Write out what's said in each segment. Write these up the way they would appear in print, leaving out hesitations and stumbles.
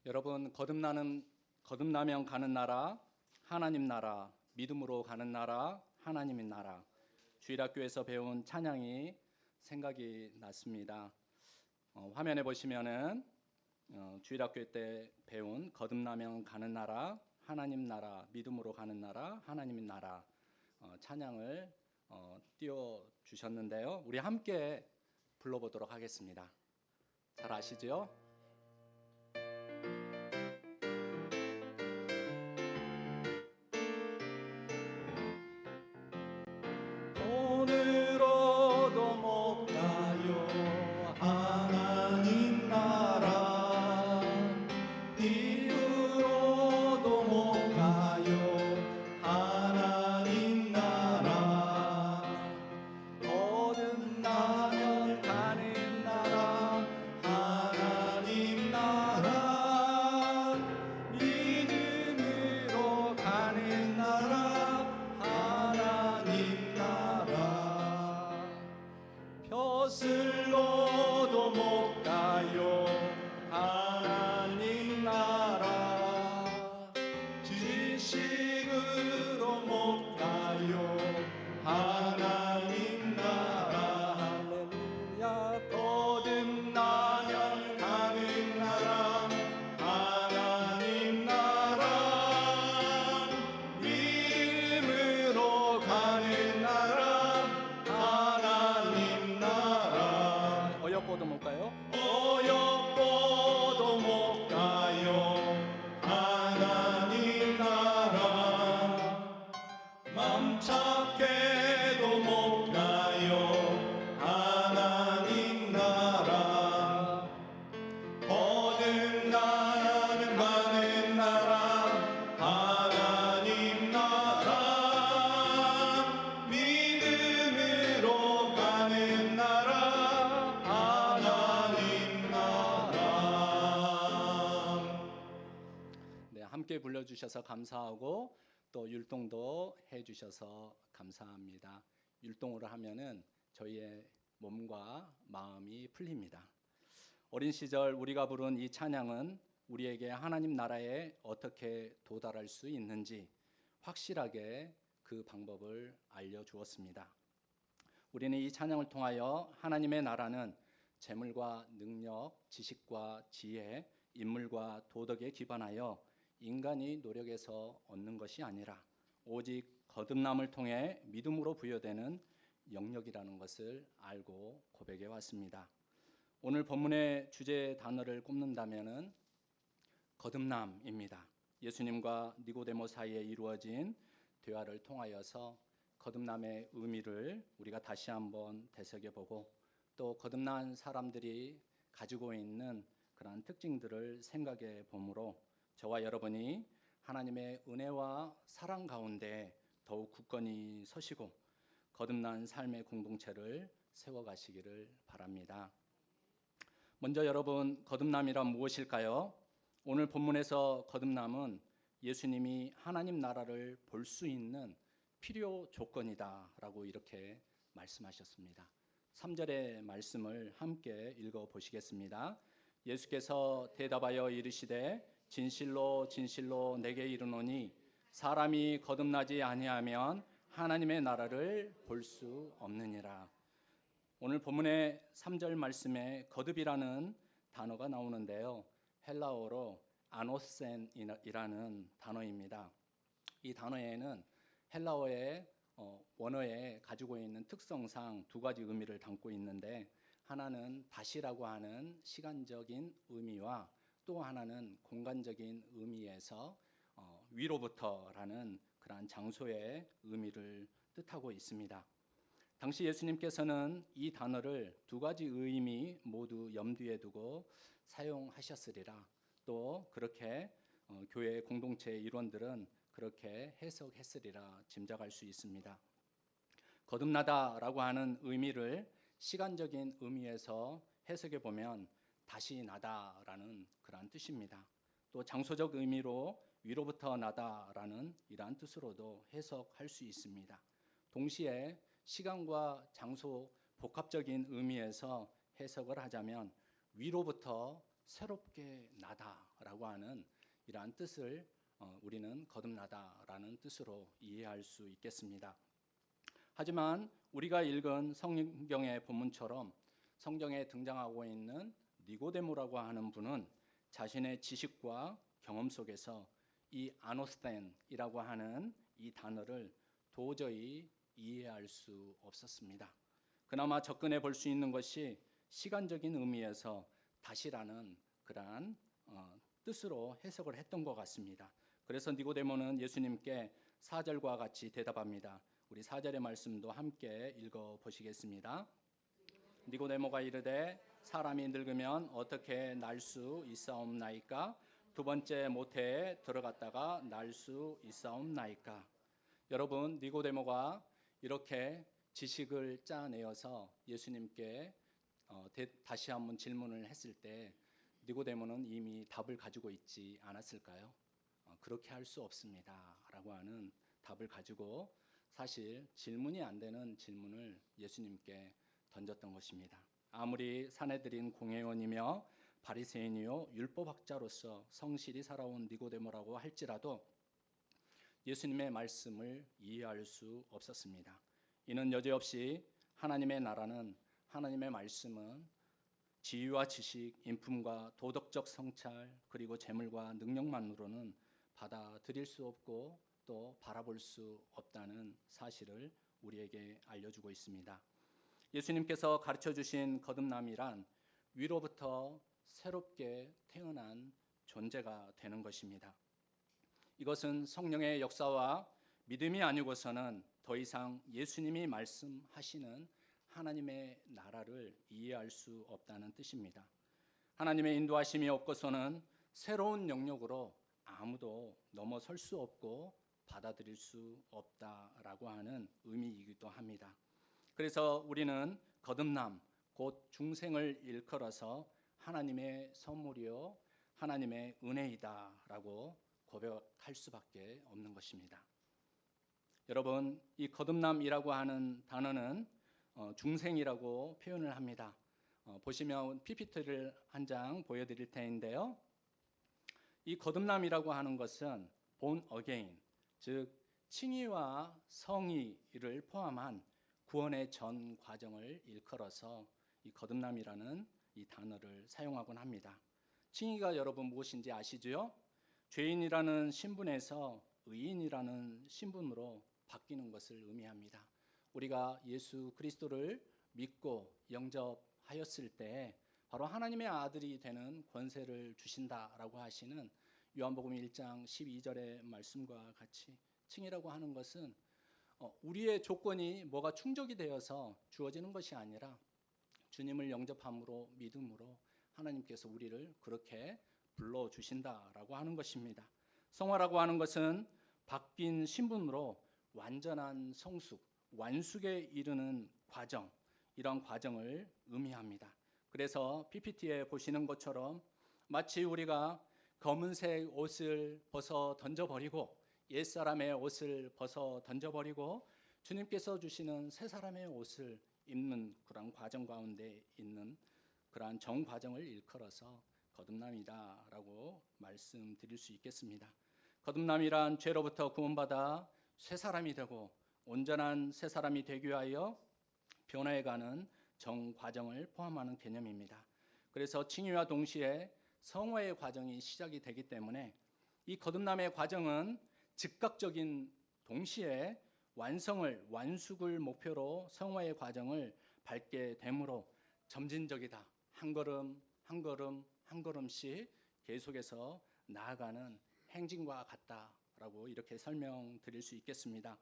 여러분, 거듭나면 가는 나라, 하나님 나라, 믿음으로 가는 나라, 하나님의 나라. 주일학교에서 배운 찬양이 생각이 났습니다. 화면에 보시면은 주일학교 때 배운 거듭나면 가는 나라, 하나님 나라, 믿음으로 가는 나라, 하나님의 나라 찬양을 띄워 주셨는데요. 우리 함께 불러보도록 하겠습니다. 잘 아시죠? 오늘로도 못 가요 하나님 나라, 이후로도 못 가요 하나님 나라. 거듭나면 가는 나라, 하나님 나라. 믿음으로 가는 나라, 하나님 나라. 벼슬로도 못 가요 하나님 나라. 지식으로 못 가요 하나님 나라. 할렐루야. 거듭나면 가는 나라, 하나님 나라. 믿음으로 가는 나라, 하나님 나라. 어여뻐도 못 가요? 어여뻐도 못 가요 하나님 나라. 맘 착해도 못 가요 하나님 나라. 거듭나면 가는 나라, 하나님 나라. 믿음으로 가는 나라, 하나님 나라. 네, 함께 불러주셔서 감사하고 또 율동도 해주셔서 감사합니다. 율동으로 하면은 저희의 몸과 마음이 풀립니다. 어린 시절 우리가 부른 이 찬양은 우리에게 하나님 나라에 어떻게 도달할 수 있는지 확실하게 그 방법을 알려주었습니다. 우리는 이 찬양을 통하여 하나님의 나라는 재물과 능력, 지식과 지혜, 인물과 도덕에 기반하여 인간이 노력해서 얻는 것이 아니라 오직 거듭남을 통해 믿음으로 부여되는 영역이라는 것을 알고 고백해 왔습니다. 오늘 본문의 주제 단어를 꼽는다면은 거듭남입니다. 예수님과 니고데모 사이에 이루어진 대화를 통하여서 거듭남의 의미를 우리가 다시 한번 되새겨보고 또 거듭난 사람들이 가지고 있는 그러한 특징들을 생각해 보므로 저와 여러분이 하나님의 은혜와 사랑 가운데 더욱 굳건히 서시고 거듭난 삶의 공동체를 세워가시기를 바랍니다. 먼저 여러분, 거듭남이란 무엇일까요? 오늘 본문에서 거듭남은 예수님이 하나님 나라를 볼 수 있는 필요 조건이다 라고 이렇게 말씀하셨습니다. 3절의 말씀을 함께 읽어보시겠습니다. 예수께서 대답하여 이르시되 진실로 진실로 내게 이르노니 사람이 거듭나지 아니하면 하나님의 나라를 볼 수 없느니라. 오늘 본문의 3절 말씀에 거듭이라는 단어가 나오는데요. 헬라어로 아노센이라는 단어입니다. 이 단어에는 헬라어의 원어에 가지고 있는 특성상 두 가지 의미를 담고 있는데 하나는 다시라고 하는 시간적인 의미와 또 하나는 공간적인 의미에서 위로부터라는 그러한 장소의 의미를 뜻하고 있습니다. 당시 예수님께서는 이 단어를 두 가지 의미 모두 염두에 두고 사용하셨으리라. 또 그렇게 교회 공동체의 일원들은 그렇게 해석했으리라 짐작할 수 있습니다. 거듭나다라고 하는 의미를 시간적인 의미에서 해석해 보면 다시 나다라는 그러한 뜻입니다. 또 장소적 의미로 위로부터 나다라는 이러한 뜻으로도 해석할 수 있습니다. 동시에 시간과 장소 복합적인 의미에서 해석을 하자면 위로부터 새롭게 나다라고 하는 이러한 뜻을 우리는 거듭나다라는 뜻으로 이해할 수 있겠습니다. 하지만 우리가 읽은 성경의 본문처럼 성경에 등장하고 있는 니고데모라고 하는 분은 자신의 지식과 경험 속에서 이 아노스텐이라고 하는 이 단어를 도저히 이해할 수 없었습니다. 그나마 접근해 볼 수 있는 것이 시간적인 의미에서 다시라는 그러한 뜻으로 해석을 했던 것 같습니다. 그래서 니고데모는 예수님께 4절과 같이 대답합니다. 우리 4절의 말씀도 함께 읽어 보시겠습니다. 니고데모가 이르되 사람이 늙으면 어떻게 날 수 있사옵나이까? 두 번째 모태에 들어갔다가 날 수 있사옵나이까? 여러분, 니고데모가 이렇게 지식을 짜내어서 예수님께 다시 한번 질문을 했을 때 니고데모는 이미 답을 가지고 있지 않았을까요? 그렇게 할 수 없습니다 라고 하는 답을 가지고 사실 질문이 안 되는 질문을 예수님께 던졌던 것입니다. 아무리 사내들인 공회원이며 바리새인이요 율법학자로서 성실히 살아온 니고데모라고 할지라도 예수님의 말씀을 이해할 수 없었습니다. 이는 여지없이 하나님의 나라는, 하나님의 말씀은 지위와 지식, 인품과 도덕적 성찰, 그리고 재물과 능력만으로는 받아들일 수 없고 또 바라볼 수 없다는 사실을 우리에게 알려주고 있습니다. 예수님께서 가르쳐 주신 거듭남이란 위로부터 새롭게 태어난 존재가 되는 것입니다. 이것은 성령의 역사와 믿음이 아니고서는 더 이상 예수님이 말씀하시는 하나님의 나라를 이해할 수 없다는 뜻입니다. 하나님의 인도하심이 없고서는 새로운 영역으로 아무도 넘어설 수 없고 받아들일 수 없다라고 하는 의미이기도 합니다. 그래서 우리는 거듭남, 곧 중생을 일컬어서 하나님의 선물이요 하나님의 은혜이다라고 고백할 수밖에 없는 것입니다. 여러분, 이 거듭남이라고 하는 단어는 중생이라고 표현을 합니다. 보시면 PPT를 한 장 보여드릴 텐데요. 이 거듭남이라고 하는 것은 born again, 즉 칭의와 성의를 포함한 구원의 전 과정을 일컬어서 이 거듭남이라는 이 단어를 사용하곤 합니다. 칭의가 여러분 무엇인지 아시죠? 죄인이라는 신분에서 의인이라는 신분으로 바뀌는 것을 의미합니다. 우리가 예수 그리스도를 믿고 영접하였을 때 바로 하나님의 아들이 되는 권세를 주신다라고 하시는 요한복음 1장 12절의 말씀과 같이 칭의라고 하는 것은 우리의 조건이 뭐가 충족이 되어서 주어지는 것이 아니라 주님을 영접함으로 믿음으로 하나님께서 우리를 그렇게 불러주신다라고 하는 것입니다. 성화라고 하는 것은 바뀐 신분으로 완전한 성숙, 완숙에 이르는 과정, 이런 과정을 의미합니다. 그래서 PPT에 보시는 것처럼 마치 우리가 검은색 옷을 벗어 던져버리고 옛사람의 옷을 벗어 던져버리고 주님께서 주시는 새 사람의 옷을 입는 그런 과정 가운데 있는 그러한 정과정을 일컬어서 거듭남이다라고 말씀드릴 수 있겠습니다. 거듭남이란 죄로부터 구원받아 새 사람이 되고 온전한 새 사람이 되기 위하여 변화해가는 정과정을 포함하는 개념입니다. 그래서 칭의와 동시에 성화의 과정이 시작이 되기 때문에 이 거듭남의 과정은 즉각적인 동시에 완숙을 목표로 성화의 과정을 밟게 되므로 점진적이다. 한 걸음 한 걸음 한 걸음씩 계속해서 나아가는 행진과 같다라고 이렇게 설명드릴 수 있겠습니다.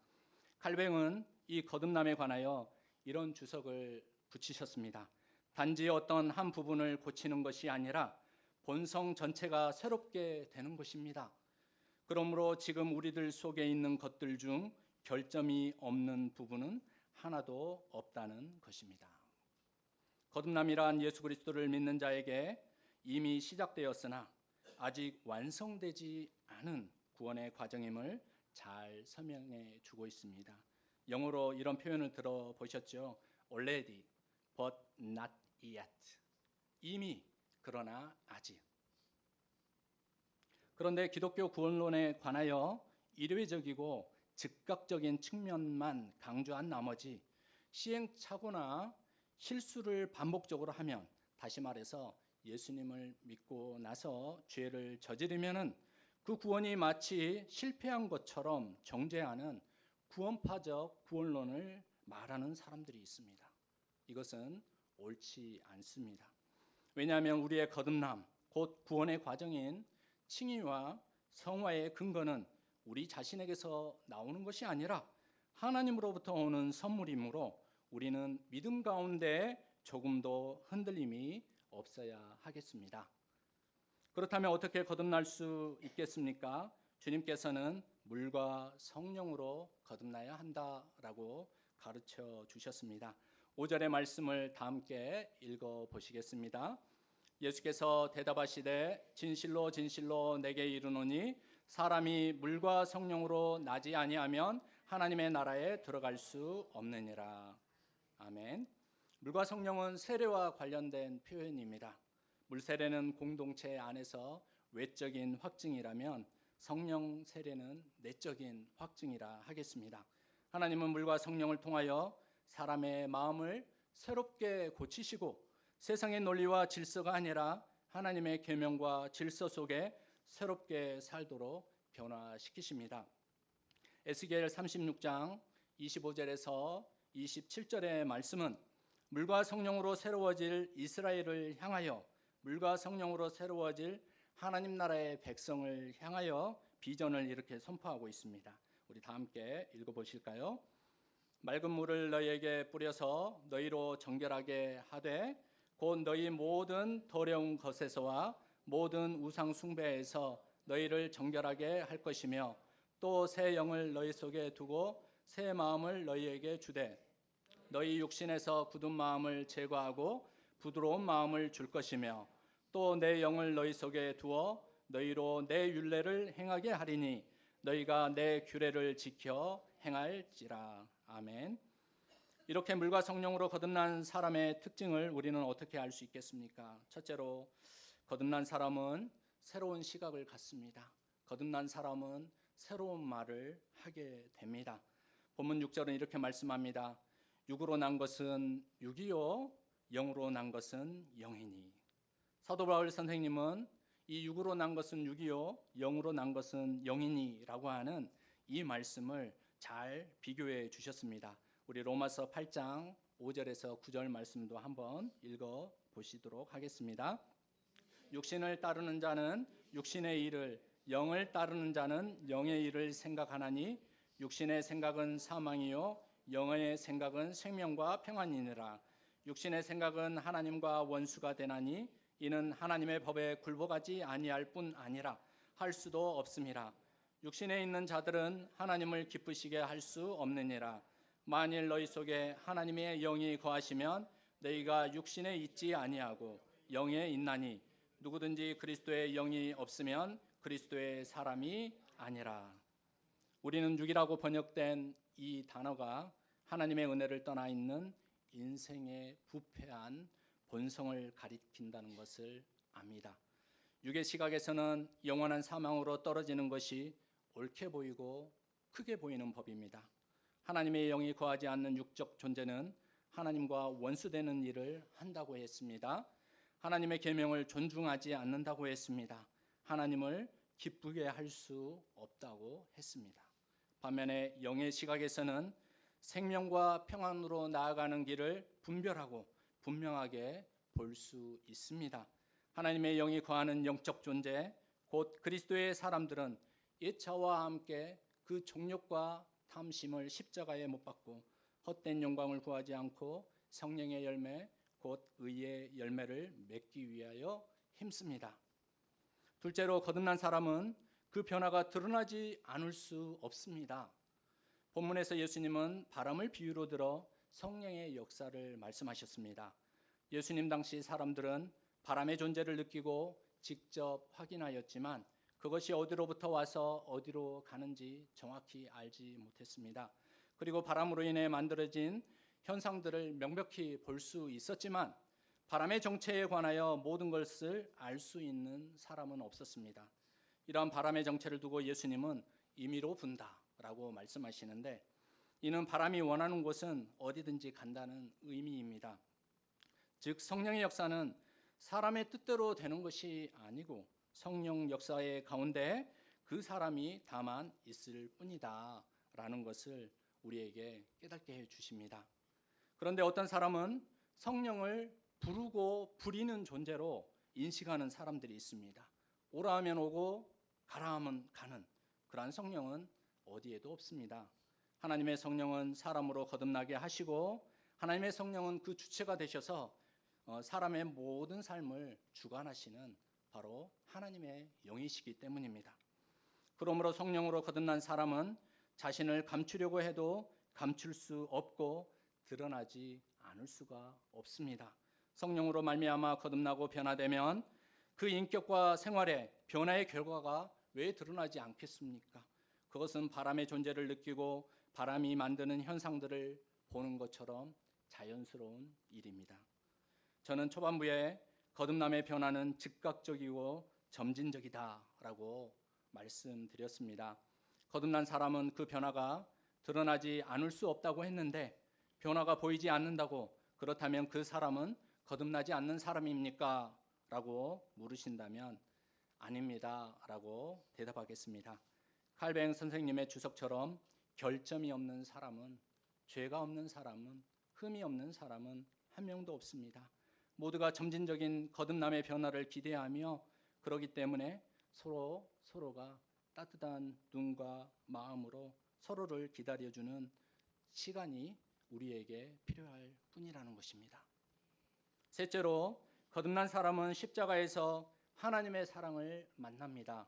칼뱅은 이 거듭남에 관하여 이런 주석을 붙이셨습니다. 단지 어떤 한 부분을 고치는 것이 아니라 본성 전체가 새롭게 되는 것입니다. 그러므로 지금 우리들 속에 있는 것들 중 결점이 없는 부분은 하나도 없다는 것입니다. 거듭남이란 예수 그리스도를 믿는 자에게 이미 시작되었으나 아직 완성되지 않은 구원의 과정임을 잘 설명해 주고 있습니다. 영어로 이런 표현을 들어보셨죠? Already, but not yet. 이미 그러나 아직. 그런데 기독교 구원론에 관하여 이례적이고 즉각적인 측면만 강조한 나머지 시행착오나 실수를 반복적으로 하면, 다시 말해서 예수님을 믿고 나서 죄를 저지르면은 그 구원이 마치 실패한 것처럼 정죄하는 구원파적 구원론을 말하는 사람들이 있습니다. 이것은 옳지 않습니다. 왜냐하면 우리의 거듭남, 곧 구원의 과정인 칭의와 성화의 근거는 우리 자신에게서 나오는 것이 아니라 하나님으로부터 오는 선물이므로 우리는 믿음 가운데 조금도 흔들림이 없어야 하겠습니다. 그렇다면 어떻게 거듭날 수 있겠습니까? 주님께서는 물과 성령으로 거듭나야 한다라고 가르쳐 주셨습니다. 5절의 말씀을 다 함께 읽어보시겠습니다. 예수께서 대답하시되 진실로 진실로 내게 이르노니 사람이 물과 성령으로 나지 아니하면 하나님의 나라에 들어갈 수 없느니라. 아멘. 물과 성령은 세례와 관련된 표현입니다. 물세례는 공동체 안에서 외적인 확증이라면 성령 세례는 내적인 확증이라 하겠습니다. 하나님은 물과 성령을 통하여 사람의 마음을 새롭게 고치시고 세상의 논리와 질서가 아니라 하나님의 계명과 질서 속에 새롭게 살도록 변화시키십니다. 에스겔 36장 25절에서 27절의 말씀은 물과 성령으로 새로워질 이스라엘을 향하여, 물과 성령으로 새로워질 하나님 나라의 백성을 향하여 비전을 이렇게 선포하고 있습니다. 우리 다 함께 읽어보실까요? 맑은 물을 너희에게 뿌려서 너희로 정결하게 하되 곧 너희 모든 더러운 것에서와 모든 우상 숭배에서 너희를 정결하게 할 것이며 또 새 영을 너희 속에 두고 새 마음을 너희에게 주되 너희 육신에서 굳은 마음을 제거하고 부드러운 마음을 줄 것이며 또 내 영을 너희 속에 두어 너희로 내 율례를 행하게 하리니 너희가 내 규례를 지켜 행할지라. 아멘. 이렇게 물과 성령으로 거듭난 사람의 특징을 우리는 어떻게 알 수 있겠습니까? 첫째로 거듭난 사람은 새로운 시각을 갖습니다. 거듭난 사람은 새로운 말을 하게 됩니다. 본문 6절은 이렇게 말씀합니다. 육으로 난 것은 육이요 영으로 난 것은 영이니. 사도 바울 선생님은 이 육으로 난 것은 육이요 영으로 난 것은 영이니라고 하는 이 말씀을 잘 비교해 주셨습니다. 우리 로마서 8장 5절에서 9절 말씀도 한번 읽어 보시도록 하겠습니다. 육신을 따르는 자는 육신의 일을, 영을 따르는 자는 영의 일을 생각하나니 육신의 생각은 사망이요 영의 생각은 생명과 평안이니라. 육신의 생각은 하나님과 원수가 되나니 이는 하나님의 법에 굴복하지 아니할 뿐 아니라 할 수도 없음이라. 육신에 있는 자들은 하나님을 기쁘시게 할 수 없느니라. 만일 너희 속에 하나님의 영이 거하시면 너희가 육신에 있지 아니하고 영에 있나니 누구든지 그리스도의 영이 없으면 그리스도의 사람이 아니라. 우리는 육이라고 번역된 이 단어가 하나님의 은혜를 떠나 있는 인생의 부패한 본성을 가리킨다는 것을 압니다. 육의 시각에서는 영원한 사망으로 떨어지는 것이 옳게 보이고 크게 보이는 법입니다. 하나님의 영이 거하지 않는 육적 존재는 하나님과 원수되는 일을 한다고 했습니다. 하나님의 계명을 존중하지 않는다고 했습니다. 하나님을 기쁘게 할 수 없다고 했습니다. 반면에 영의 시각에서는 생명과 평안으로 나아가는 길을 분별하고 분명하게 볼 수 있습니다. 하나님의 영이 거하는 영적 존재, 곧 그리스도의 사람들은 옛자와 함께 그 정욕과 탐심을 십자가에 못 박고 헛된 영광을 구하지 않고 성령의 열매, 곧 의의 열매를 맺기 위하여 힘씁니다. 둘째로 거듭난 사람은 그 변화가 드러나지 않을 수 없습니다. 본문에서 예수님은 바람을 비유로 들어 성령의 역사를 말씀하셨습니다. 예수님 당시 사람들은 바람의 존재를 느끼고 직접 확인하였지만 그것이 어디로부터 와서 어디로 가는지 정확히 알지 못했습니다. 그리고 바람으로 인해 만들어진 현상들을 명백히 볼 수 있었지만 바람의 정체에 관하여 모든 것을 알 수 있는 사람은 없었습니다. 이러한 바람의 정체를 두고 예수님은 임의로 분다라고 말씀하시는데, 이는 바람이 원하는 곳은 어디든지 간다는 의미입니다. 즉 성령의 역사는 사람의 뜻대로 되는 것이 아니고 성령 역사의 가운데 그 사람이 다만 있을 뿐이다 라는 것을 우리에게 깨닫게 해주십니다. 그런데 어떤 사람은 성령을 부르고 부리는 존재로 인식하는 사람들이 있습니다. 오라 하면 오고 가라 하면 가는 그러한 성령은 어디에도 없습니다. 하나님의 성령은 사람으로 거듭나게 하시고 하나님의 성령은 그 주체가 되셔서 사람의 모든 삶을 주관하시는 바로 하나님의 영이시기 때문입니다. 그러므로 성령으로 거듭난 사람은 자신을 감추려고 해도 감출 수 없고 드러나지 않을 수가 없습니다. 성령으로 말미암아 거듭나고 변화되면 그 인격과 생활의 변화의 결과가 왜 드러나지 않겠습니까? 그것은 바람의 존재를 느끼고 바람이 만드는 현상들을 보는 것처럼 자연스러운 일입니다. 저는 초반부에 거듭남의 변화는 즉각적이고 점진적이다라고 말씀드렸습니다. 거듭난 사람은 그 변화가 드러나지 않을 수 없다고 했는데, 변화가 보이지 않는다고 그렇다면 그 사람은 거듭나지 않는 사람입니까? 라고 물으신다면 아닙니다 라고 대답하겠습니다. 칼뱅 선생님의 주석처럼 결점이 없는 사람은, 죄가 없는 사람은, 흠이 없는 사람은 한 명도 없습니다. 모두가 점진적인 거듭남의 변화를 기대하며 그러기 때문에 서로가 따뜻한 눈과 마음으로 서로를 기다려주는 시간이 우리에게 필요할 뿐이라는 것입니다. 셋째로, 거듭난 사람은 십자가에서 하나님의 사랑을 만납니다.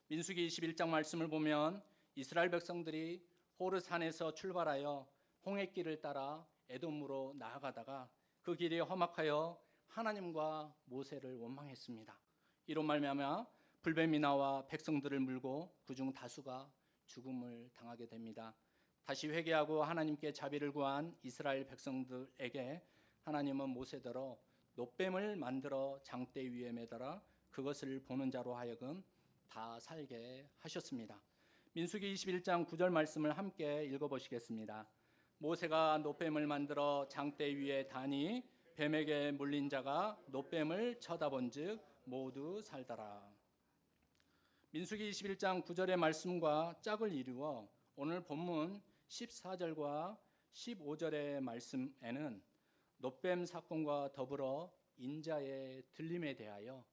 민수기 21장 말씀을 보면 이스라엘 백성들이 호르산에서 출발하여 홍해길을 따라 에돔으로 나아가다가 그 길이 험악하여 하나님과 모세를 원망했습니다. 이로 말미암아 불뱀이 나와 백성들을 물고 그중 다수가 죽음을 당하게 됩니다. 다시 회개하고 하나님께 자비를 구한 이스라엘 백성들에게 하나님은 모세더러 놋뱀을 만들어 장대 위에 매달아 그것을 보는 자로 하여금 다 살게 하셨습니다. 민수기 21장 9절 말씀을 함께 읽어보시겠습니다. 모세가 놋뱀을 만들어 장대 위에 다니 뱀에게 물린 자가 놋뱀을 쳐다본즉 모두 살더라. 민수기 21장 9절의 말씀과 짝을 이루어 오늘 본문 14절과 15절의 말씀에는 놋뱀 사건과 더불어 인자의 들림에 대하여,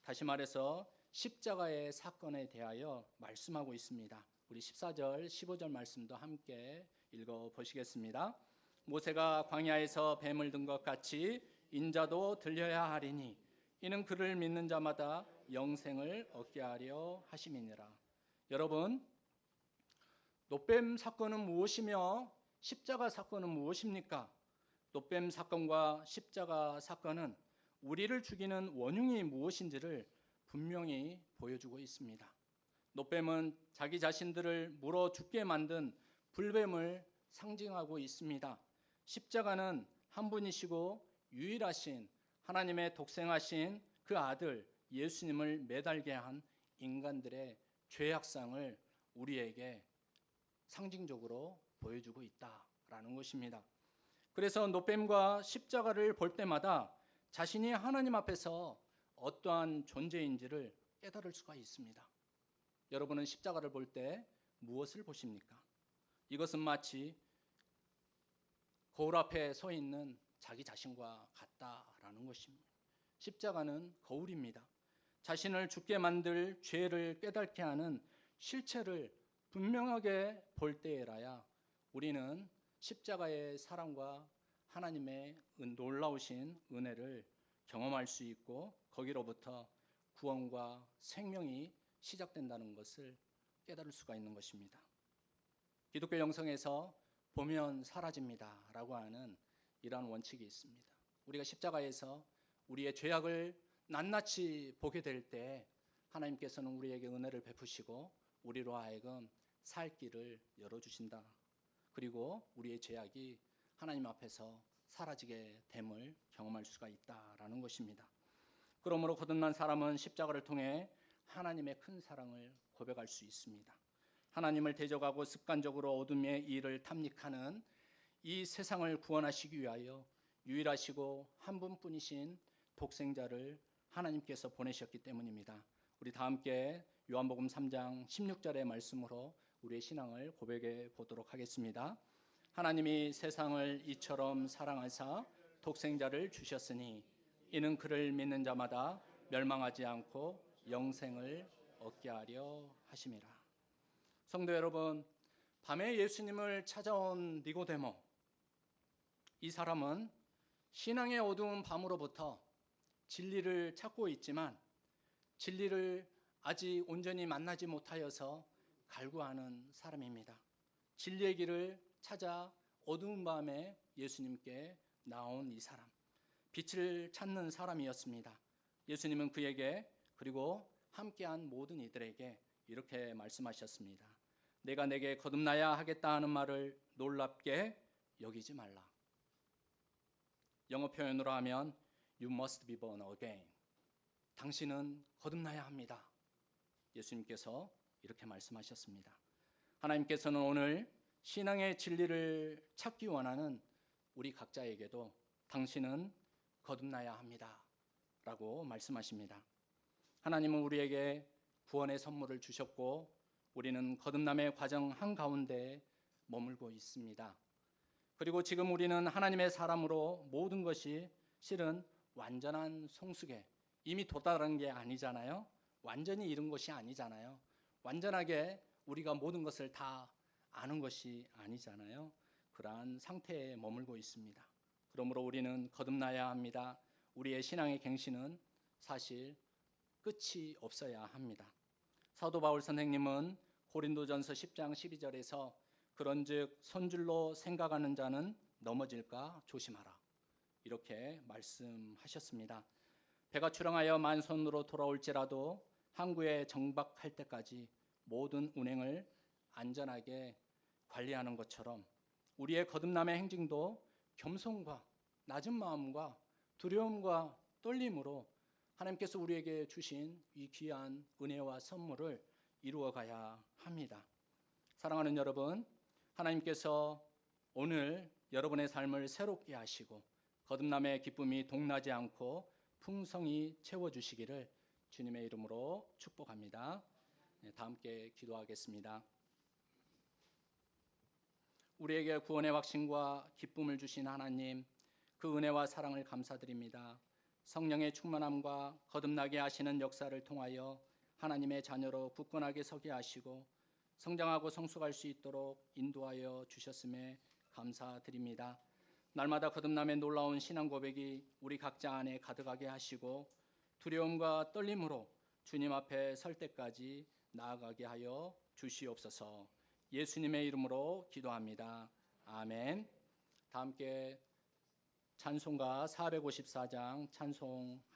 다시 말해서 십자가의 사건에 대하여 말씀하고 있습니다. 우리 14절, 15절 말씀도 함께 읽어보시겠습니다. 모세가 광야에서 뱀을 든 것 같이 인자도 들려야 하리니 이는 그를 믿는 자마다 영생을 얻게 하려 하심이니라. 여러분, 놋뱀 사건은 무엇이며 십자가 사건은 무엇입니까? 놋뱀 사건과 십자가 사건은 우리를 죽이는 원흉이 무엇인지를 분명히 보여주고 있습니다. 놋뱀은 자기 자신들을 물어 죽게 만든 불뱀을 상징하고 있습니다. 십자가는 한 분이시고 유일하신 하나님의 독생하신 그 아들 예수님을 매달게 한 인간들의 죄악상을 우리에게 상징적으로 보여주고 있다라는 것입니다. 그래서 놋뱀과 십자가를 볼 때마다 자신이 하나님 앞에서 어떠한 존재인지를 깨달을 수가 있습니다. 여러분은 십자가를 볼 때 무엇을 보십니까? 이것은 마치 거울 앞에 서 있는 자기 자신과 같다라는 것입니다. 십자가는 거울입니다. 자신을 죽게 만들 죄를 깨닫게 하는 실체를 분명하게 볼 때에라야 우리는 십자가의 사랑과 하나님의 놀라우신 은혜를 경험할 수 있고 거기로부터 구원과 생명이 시작된다는 것을 깨달을 수가 있는 것입니다. 기독교 영성에서 보면 사라집니다 라고 하는 이러한 원칙이 있습니다. 우리가 십자가에서 우리의 죄악을 낱낱이 보게 될 때 하나님께서는 우리에게 은혜를 베푸시고 우리로 하여금 살 길을 열어주신다. 그리고 우리의 죄악이 하나님 앞에서 사라지게 됨을 경험할 수가 있다라는 것입니다. 그러므로 거듭난 사람은 십자가를 통해 하나님의 큰 사랑을 고백할 수 있습니다. 하나님을 대적하고 습관적으로 어둠의 일을 탐닉하는 이 세상을 구원하시기 위하여 유일하시고 한 분뿐이신 독생자를 하나님께서 보내셨기 때문입니다. 우리 다 함께 요한복음 3장 16절의 말씀으로 우리의 신앙을 고백해 보도록 하겠습니다. 하나님이 세상을 이처럼 사랑하사 독생자를 주셨으니 이는 그를 믿는 자마다 멸망하지 않고 영생을 얻게 하려 하심이라. 성도 여러분, 밤에 예수님을 찾아온 니고데모, 이 사람은 신앙의 어두운 밤으로부터 진리를 찾고 있지만 진리를 아직 온전히 만나지 못하여서 갈구하는 사람입니다. 진리의 길을 찾아 어두운 밤에 예수님께 나온 이 사람, 빛을 찾는 사람이었습니다. 예수님은 그에게 그리고 함께한 모든 이들에게 이렇게 말씀하셨습니다. 내가 내게 거듭나야 하겠다 하는 말을 놀랍게 여기지 말라. 영어 표현으로 하면 You must be born again. 당신은 거듭나야 합니다. 예수님께서 이렇게 말씀하셨습니다. 하나님께서는 오늘 신앙의 진리를 찾기 원하는 우리 각자에게도 당신은 거듭나야 합니다 라고 말씀하십니다. 하나님은 우리에게 구원의 선물을 주셨고 우리는 거듭남의 과정 한가운데 머물고 있습니다. 그리고 지금 우리는 하나님의 사람으로 모든 것이 실은 완전한 성숙에 이미 도달한 게 아니잖아요. 완전히 이룬 것이 아니잖아요. 완전하게 우리가 모든 것을 다 아는 것이 아니잖아요. 그러한 상태에 머물고 있습니다. 그러므로 우리는 거듭나야 합니다. 우리의 신앙의 갱신은 사실 끝이 없어야 합니다. 사도 바울 선생님은 고린도전서 10장 12절에서 그런즉 손줄로 생각하는 자는 넘어질까 조심하라 이렇게 말씀하셨습니다. 배가 출항하여 만선으로 돌아올지라도 항구에 정박할 때까지 모든 운행을 안전하게 관리하는 것처럼 우리의 거듭남의 행진도 겸손과 낮은 마음과 두려움과 떨림으로 하나님께서 우리에게 주신 이 귀한 은혜와 선물을 이루어가야 합니다. 사랑하는 여러분, 하나님께서 오늘 여러분의 삶을 새롭게 하시고 거듭남의 기쁨이 동나지 않고 풍성히 채워주시기를 주님의 이름으로 축복합니다. 다 함께 기도하겠습니다. 우리에게 구원의 확신과 기쁨을 주신 하나님, 그 은혜와 사랑을 감사드립니다. 성령의 충만함과 거듭나게 하시는 역사를 통하여 하나님의 자녀로 굳건하게 서게 하시고 성장하고 성숙할 수 있도록 인도하여 주셨음에 감사드립니다. 날마다 거듭남의 놀라운 신앙 고백이 우리 각자 안에 가득하게 하시고 두려움과 떨림으로 주님 앞에 설 때까지 나아가게 하여 주시옵소서. 예수님의 이름으로 기도합니다. 아멘. 다 함께 찬송가 454장 찬송하시